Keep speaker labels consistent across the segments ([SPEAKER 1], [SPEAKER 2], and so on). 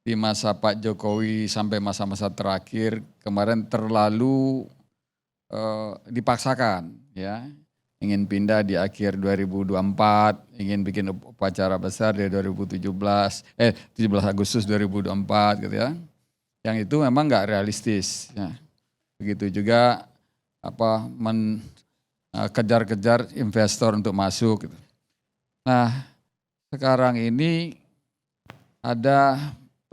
[SPEAKER 1] di masa Pak Jokowi sampai masa-masa terakhir kemarin terlalu dipaksakan ya. Ingin pindah di akhir 2024, ingin bikin upacara besar di 2017, 17 Agustus 2024 gitu ya. Yang itu memang nggak realistis. Ya. Begitu juga kejar-kejar investor untuk masuk. Gitu. Nah sekarang ini ada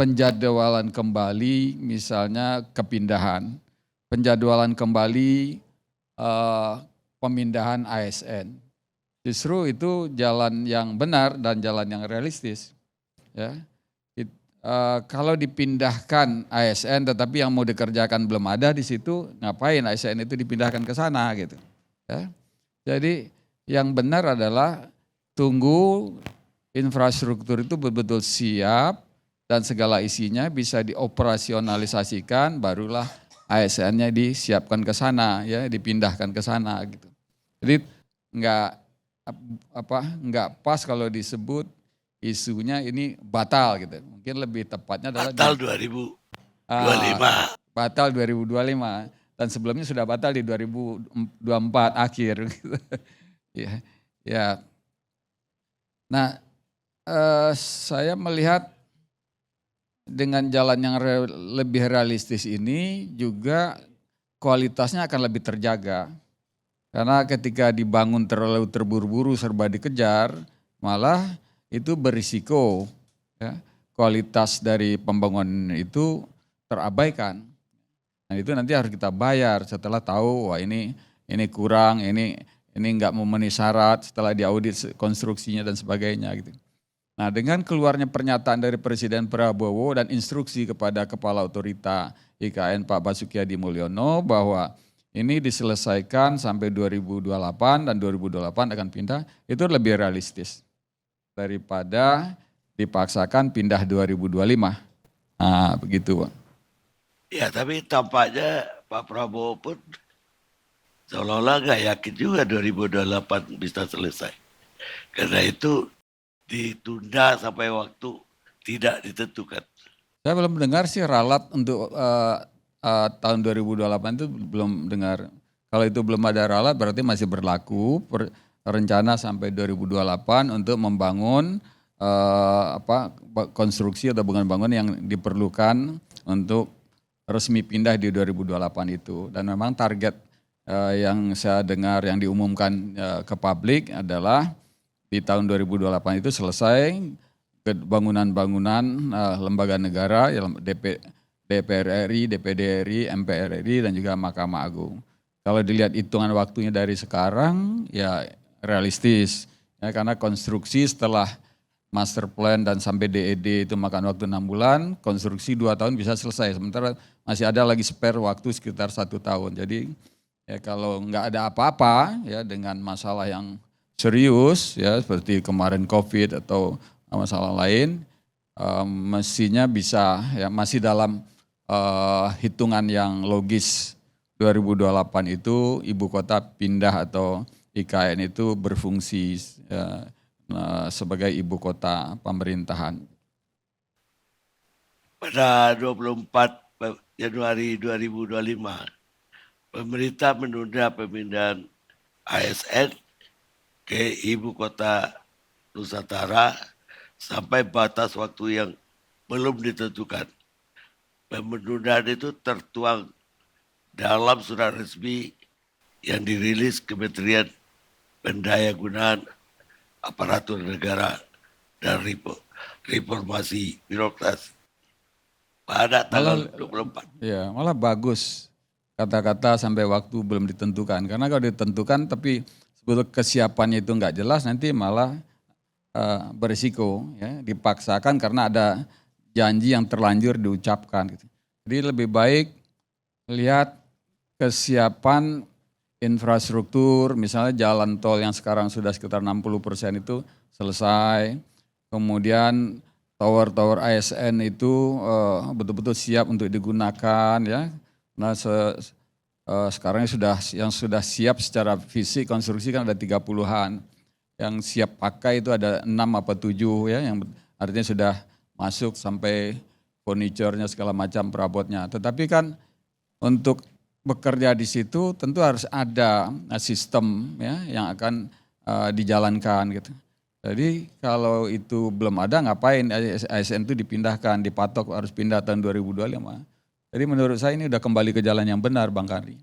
[SPEAKER 1] penjadwalan kembali misalnya kepindahan, penjadwalan kembali pemindahan ASN. Justru itu jalan yang benar dan jalan yang realistis. Ya. Kalau dipindahkan ASN tetapi yang mau dikerjakan belum ada di situ, ngapain ASN itu dipindahkan ke sana gitu. Ya. Jadi yang benar adalah tunggu infrastruktur itu betul-betul siap dan segala isinya bisa dioperasionalisasikan, barulah ASN-nya disiapkan ke sana, ya, dipindahkan ke sana gitu. Jadi nggak pas kalau disebut isunya ini batal gitu. Mungkin lebih tepatnya adalah
[SPEAKER 2] batal 2025.
[SPEAKER 1] Batal 2025 dan sebelumnya sudah batal di 2024 akhir gitu. Ya. Ya. Nah, saya melihat dengan jalan yang lebih realistis ini juga kualitasnya akan lebih terjaga. Karena ketika dibangun terlalu terburu-buru serba dikejar, malah itu berisiko ya, kualitas dari pembangunan itu terabaikan. Nah itu nanti harus kita bayar setelah tahu wah ini kurang, ini nggak memenuhi syarat setelah diaudit konstruksinya dan sebagainya gitu. Nah dengan keluarnya pernyataan dari Presiden Prabowo dan instruksi kepada Kepala Otorita IKN Pak Basuki Hadi Mulyono bahwa ini diselesaikan sampai 2028 dan 2028 akan pindah, itu lebih realistis daripada dipaksakan pindah 2025. Nah begitu Pak.
[SPEAKER 2] Ya tapi tampaknya Pak Prabowo pun seolah-olah nggak yakin juga 2028 bisa selesai. Karena itu ditunda sampai waktu tidak ditentukan.
[SPEAKER 1] Saya belum dengar sih ralat untuk tahun 2028 itu belum dengar. Kalau itu belum ada ralat berarti masih berlaku rencana sampai 2028 untuk membangun konstruksi atau bangunan-bangunan yang diperlukan untuk resmi pindah di 2028 itu. Dan memang target yang saya dengar yang diumumkan ke publik adalah di tahun 2028 itu selesai bangunan-bangunan lembaga negara, DPR RI, DPD RI, MPR RI, dan juga Mahkamah Agung. Kalau dilihat hitungan waktunya dari sekarang, ya realistis. Ya, karena konstruksi setelah master plan dan sampai DED itu makan waktu 6 bulan, konstruksi 2 tahun bisa selesai. Sementara masih ada lagi spare waktu sekitar 1 tahun. Jadi ya kalau nggak ada apa-apa ya dengan masalah yang serius ya seperti kemarin COVID atau masalah lain, mestinya bisa ya masih dalam hitungan yang logis 2028 itu ibu kota pindah atau IKN itu berfungsi sebagai ibu kota pemerintahan.
[SPEAKER 2] Pada 24 Januari 2025, pemerintah menunda pemindahan ASN ke ibu kota Nusantara sampai batas waktu yang belum ditentukan. Penundaan itu tertuang dalam surat resmi yang dirilis Kementerian Pendayagunaan Aparatur Negara dan Reformasi Birokrasi pada tanggal 24.
[SPEAKER 1] Ya, malah bagus kata-kata sampai waktu belum ditentukan. Karena kalau ditentukan tapi sebetulnya kesiapannya itu nggak jelas nanti malah berisiko ya, dipaksakan karena ada janji yang terlanjur diucapkan. Gitu. Jadi lebih baik lihat kesiapan infrastruktur, misalnya jalan tol yang sekarang sudah sekitar 60% itu selesai, kemudian tower-tower ASN itu betul-betul siap untuk digunakan ya. Nah sekarang yang sudah siap secara fisik konstruksi kan ada 30-an. Yang siap pakai itu ada 6 apa 7 ya yang artinya sudah masuk sampai furniturnya segala macam perabotnya. Tetapi kan untuk bekerja di situ tentu harus ada sistem ya yang akan dijalankan gitu. Jadi kalau itu belum ada ngapain ASN itu dipindahkan, dipatok harus pindah tahun 2025. Jadi menurut saya ini udah kembali ke jalan yang benar Bang Karli.